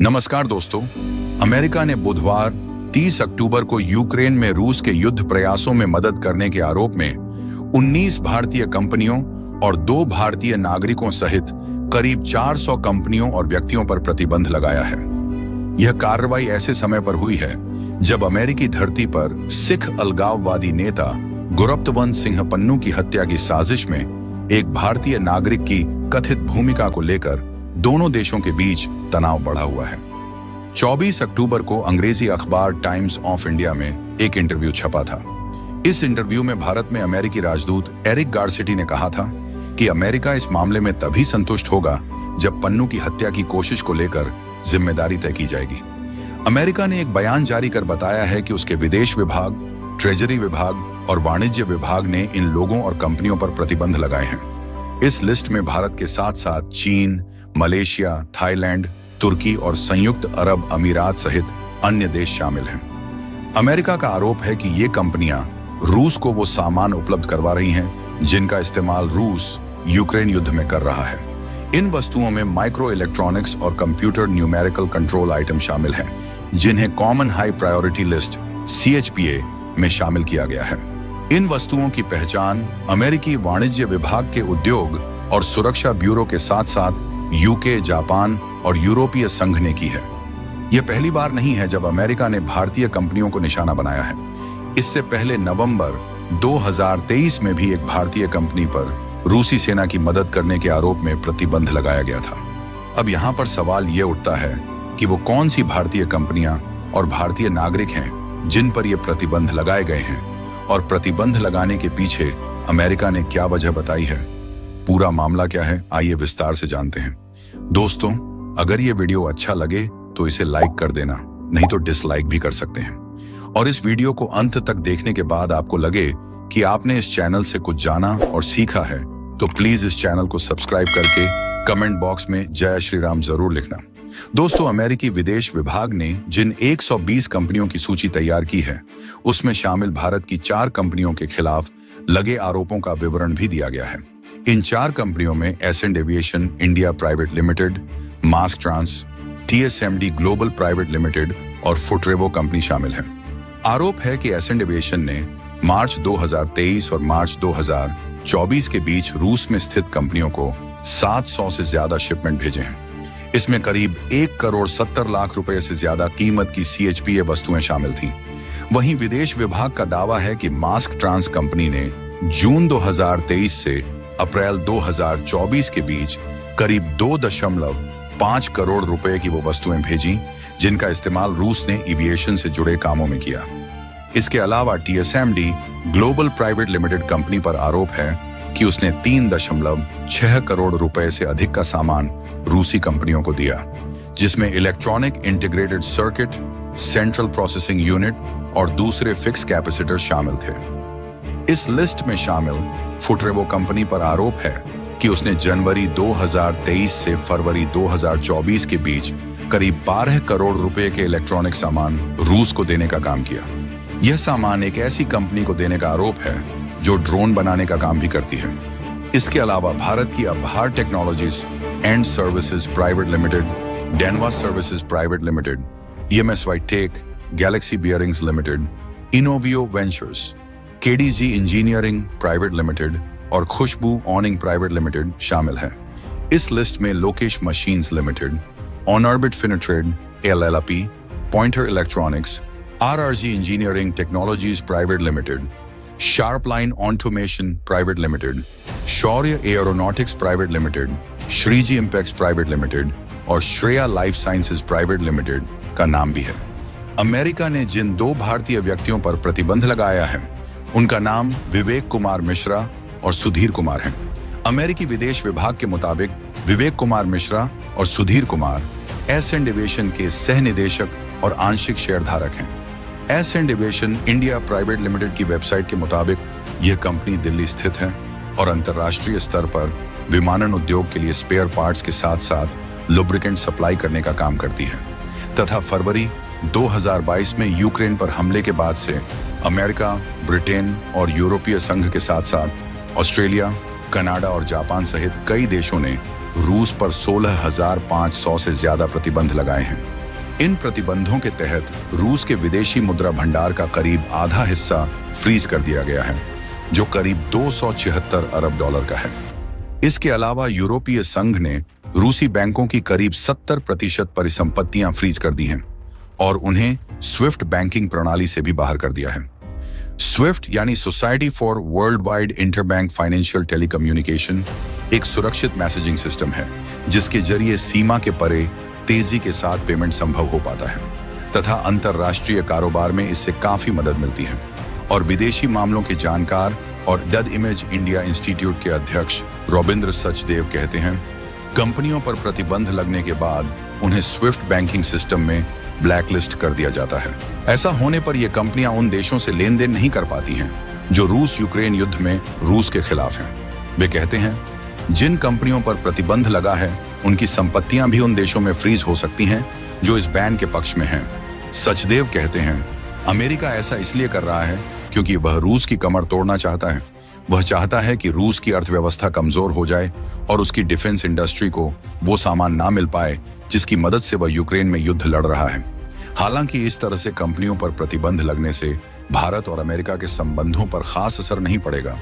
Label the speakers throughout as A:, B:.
A: नमस्कार दोस्तों। अमेरिका ने बुधवार 30 अक्टूबर को यूक्रेन में रूस के युद्ध प्रयासों में मदद करने के आरोप में 19 भारतीय कंपनियों और 2 भारतीय नागरिकों सहित करीब 400 कंपनियों और व्यक्तियों पर प्रतिबंध लगाया है। यह कार्रवाई ऐसे समय पर हुई है जब अमेरिकी धरती पर सिख अलगाववादी नेता गुरप्तवंत सिंह पन्नू की हत्या की साजिश में एक भारतीय नागरिक की कथित भूमिका को लेकर दोनों देशों के बीच तनाव बढ़ा हुआ है। 24 अक्टूबर को अंग्रेजी अखबार टाइम्स ऑफ इंडिया में एक इंटरव्यू छपा था। इस इंटरव्यू में भारत में अमेरिकी राजदूत एरिक गारसिटी ने कहा था कि अमेरिका इस मामले में तभी संतुष्ट होगा जब पन्नू की हत्या की कोशिश को लेकर जिम्मेदारी तय की जाएगी। अमेरिका ने एक बयान जारी कर बताया है कि उसके विदेश विभाग, ट्रेजरी विभाग और वाणिज्य विभाग ने इन लोगों और कंपनियों पर प्रतिबंध लगाए हैं। इस लिस्ट में भारत के साथ साथ चीन, मलेशिया, थाईलैंड, तुर्की और संयुक्त अरब अमीरात सहित अन्य देश शामिल हैं। अमेरिका का आरोप है कि ये कंपनियां रूस को वो सामान उपलब्ध करवा रही हैं जिनका इस्तेमाल रूस यूक्रेन युद्ध में कर रहा है। इन वस्तुओं में माइक्रो इलेक्ट्रॉनिक्स और कंप्यूटर न्यूमेरिकल कंट्रोल आइटम शामिल हैं, जिन्हें common high priority list CHPA में शामिल किया गया है। इन वस्तुओं की पहचान अमेरिकी वाणिज्य विभाग के उद्योग और सुरक्षा ब्यूरो के साथ साथ यूके, जापान और यूरोपीय संघ ने की है। यह पहली बार नहीं है जब अमेरिका ने भारतीय कंपनियों को निशाना बनाया है। इससे पहले नवंबर 2023 में भी एक भारतीय कंपनी पर रूसी सेना की मदद करने के आरोप में प्रतिबंध लगाया गया था। अब यहाँ पर सवाल ये उठता है कि वो कौन सी भारतीय कंपनियां और भारतीय नागरिक हैं जिन पर ये प्रतिबंध लगाए गए हैं, और प्रतिबंध लगाने के पीछे अमेरिका ने क्या वजह बताई है। पूरा मामला क्या है, आइए विस्तार से जानते हैं। दोस्तों, अगर ये वीडियो अच्छा लगे तो इसे लाइक कर देना, नहीं तो डिसलाइक भी कर सकते हैं। और इस वीडियो को अंत तक देखने के बाद आपको लगे कि आपने इस चैनल से कुछ जाना और सीखा है तो प्लीज इस चैनल को सब्सक्राइब करके कमेंट बॉक्स में जय श्री राम जरूर लिखना। दोस्तों, अमेरिकी विदेश विभाग ने जिन 120 कंपनियों की सूची तैयार की है उसमें शामिल भारत की 4 कंपनियों के खिलाफ लगे आरोपों का विवरण भी दिया गया है। इन 4 कंपनियों में Ascent Aviation India private limited, mask trans, TSMD global private limited और फुटरेवो कंपनी शामिल है। आरोप है कि एसेंट एविएशन ने मार्च 2023 और मार्च 2024 के बीच रूस में स्थित कंपनियों को 700 से ज्यादा शिपमेंट भेजे हैं। इसमें करीब 1 करोड़ 70 लाख रुपए से ज्यादा कीमत की CHPA वस्तुएं शामिल थीं। वहीं विदेश विभाग का दावा है कि मास्क ट्रांस कंपनी ने जून 2023 से अप्रैल 2024 के बीच करीब 2.5 करोड़ रुपए की वो वस्तुएं भेजी जिनका इस्तेमाल रूस ने एविएशन से जुड़े कामों में किया। इसके अलावा TSMD global private limited company पर आरोप है कि उसने 3.6 करोड़ रुपए से अधिक का सामान रूसी कंपनियों को दिया, जिसमें electronic integrated circuit, central processing unit और दूसरे फिक्स कैपेसिटर शामिल थे। इस लिस्ट में शामिल फुटरेवो कंपनी पर आरोप है कि उसने जनवरी 2023 से फरवरी 2024 के बीच करीब 12 करोड़ रुपए के इलेक्ट्रॉनिक सामान रूस को देने का काम किया। यह सामान एक ऐसी कंपनी को देने का आरोप है जो ड्रोन बनाने का काम भी करती है। इसके अलावा भारत की Abhar technologies and services private limited, Denwa services private limited, EMSY tech, galaxy bearings limited, Innovio ventures, KDG engineering private limited और खुशबू ऑनिंग प्राइवेट लिमिटेड शामिल है। इस लिस्ट में Lokesh machines limited, on orbit Finitrade LLP, pointer electronics, RRG engineering technologies private limited, sharp line automation private limited, Shaurya aeronautics private limited, Shreeji impex private limited और Shreya life sciences private limited का नाम भी है। अमेरिका ने जिन 2 भारतीय व्यक्तियों पर प्रतिबंध लगाया है उनका नाम विवेक कुमार मिश्रा और सुधीर कुमार है। अमेरिकी विदेश विभाग के मुताबिक विवेक कुमार मिश्रा और सुधीर कुमार एसेंट एविएशन के सह निदेशक और आंशिक शेयरधारक हैं। Ascent Aviation India private limited की वेबसाइट के मुताबिक यह कंपनी दिल्ली स्थित है और अंतर्राष्ट्रीय स्तर पर विमानन उद्योग के लिए स्पेयर पार्ट्स के साथ साथ लुब्रिकेंट सप्लाई करने का काम करती है तथा फरवरी 2022 में यूक्रेन पर हमले के बाद से अमेरिका, ब्रिटेन और यूरोपीय संघ के साथ साथ ऑस्ट्रेलिया, कनाडा और जापान सहित कई देशों ने रूस पर 16,500 से ज्यादा प्रतिबंध लगाए हैं। इन प्रतिबंधों के तहत रूस के विदेशी मुद्रा भंडार का करीब आधा हिस्सा फ्रीज कर दिया गया है, जो करीब 276 अरब डॉलर का है। इसके अलावा यूरोपीय संघ ने रूसी बैंकों की करीब 70% परिसंपत्तियां फ्रीज कर दी हैं और उन्हें स्विफ्ट बैंकिंग प्रणाली से भी बाहर कर दिया है। स्विफ्ट यानी society for world wide interbank financial telecommunication एक सुरक्षित मैसेजिंग सिस्टम है, जिसके जरिए सीमा के परे तेजी के साथ पेमेंट संभव हो पाता है तथा अंतरराष्ट्रीय कारोबार में इससे काफी मदद मिलती है। और विदेशी मामलों के जानकार और डड इमेज इंडिया इंस्टीट्यूट के अध्यक्ष रविंद्र सचदेव कहते हैं, कंपनियों पर प्रतिबंध लगने के बाद उन्हें स्विफ्ट बैंकिंग सिस्टम में ब्लैकलिस्ट कर दिया जाता है। ऐसा होने पर ये कंपनियां उन देशों से लेन देन नहीं कर पाती हैं जो रूस यूक्रेन युद्ध में रूस के खिलाफ हैं। वे कहते हैं, जिन कंपनियों पर प्रतिबंध लगा है उनकी संपत्तियां भी उन देशों में फ्रीज हो सकती हैं जो इस बैन के पक्ष में हैं। सचदेव कहते हैं, अमेरिका ऐसा इसलिए कर रहा है क्योंकि वह रूस की कमर तोड़ना चाहता है। वह चाहता है कि रूस की अर्थव्यवस्था कमजोर हो जाए और उसकी डिफेंस इंडस्ट्री को वो सामान ना मिल पाए जिसकी मदद से वह यूक्रेन में युद्ध लड़ रहा है। हालांकि इस तरह से कंपनियों पर प्रतिबंध लगने से भारत और अमेरिका के संबंधों पर खास असर नहीं पड़ेगा,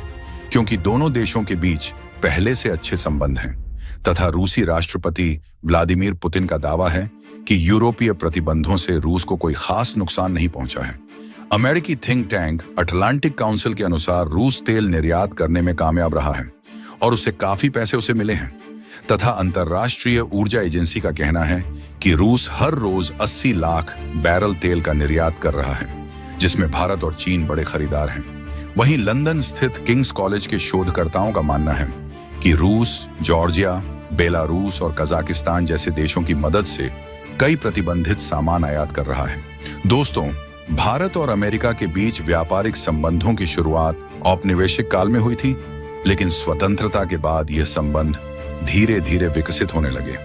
A: क्योंकि दोनों देशों के बीच पहले से अच्छे संबंध हैं तथा रूसी राष्ट्रपति व्लादिमीर पुतिन का दावा है कि यूरोपीय प्रतिबंधों से रूस को कोई खास नुकसान नहीं पहुंचा है। अमेरिकी थिंक टैंक अटलांटिक काउंसिल के अनुसार रूस तेल निर्यात करने में कामयाब रहा है और उससे काफी पैसे उसे मिले हैं तथा अंतर्राष्ट्रीय ऊर्जा एजेंसी का कहना है कि रूस हर रोज 80 लाख बैरल तेल का निर्यात कर रहा है, जिसमें भारत और चीन बड़े खरीदार हैं। वहीं लंदन स्थित किंग्स कॉलेज के शोधकर्ताओं का मानना है कि रूस, जॉर्जिया, बेलारूस और कजाकिस्तान जैसे देशों की मदद से कई प्रतिबंधित सामान आयात कर रहा है। दोस्तों, भारत और अमेरिका के बीच व्यापारिक संबंधों की शुरुआत औपनिवेशिक काल में हुई थी, लेकिन स्वतंत्रता के बाद यह संबंध धीरे धीरे विकसित होने लगे।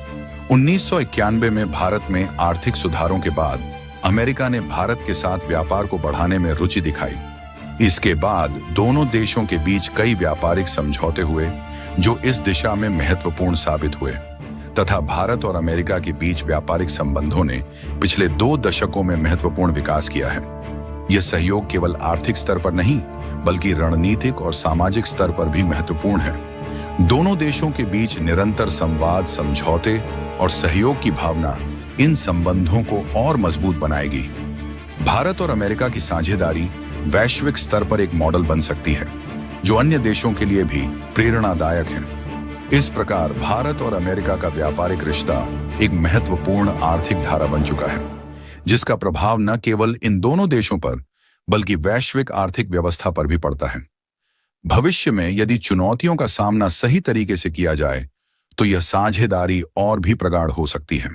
A: 1991 में भारत में आर्थिक सुधारों के बाद अमेरिका ने भारत के साथ व्यापार को बढ़ाने में रुचि दिखाई। इसके बाद दोनों देशों के बीच कई व्यापारिक समझौते हुए जो इस दिशा में महत्वपूर्ण साबित हुए तथा भारत और अमेरिका के बीच व्यापारिक संबंधों ने पिछले 2 दशकों में महत्वपूर्ण विकास किया है। यह सहयोग केवल आर्थिक स्तर पर नहीं, बल्कि रणनीतिक और सामाजिक स्तर पर भी महत्वपूर्ण है। दोनों देशों के बीच निरंतर संवाद, समझौते और सहयोग की भावना इन संबंधों को और मजबूत बनाएगी। भारत और अमेरिका की साझेदारी वैश्विक स्तर पर एक मॉडल बन सकती है, जो अन्य देशों के लिए भी प्रेरणादायक है। इस प्रकार भारत और अमेरिका का व्यापारिक रिश्ता एक महत्वपूर्ण आर्थिक धारा बन चुका है, जिसका प्रभाव न केवल इन दोनों देशों पर बल्कि वैश्विक आर्थिक व्यवस्था पर भी पड़ता है। भविष्य में यदि चुनौतियों का सामना सही तरीके से किया जाए तो यह साझेदारी और भी प्रगाढ़ हो सकती है।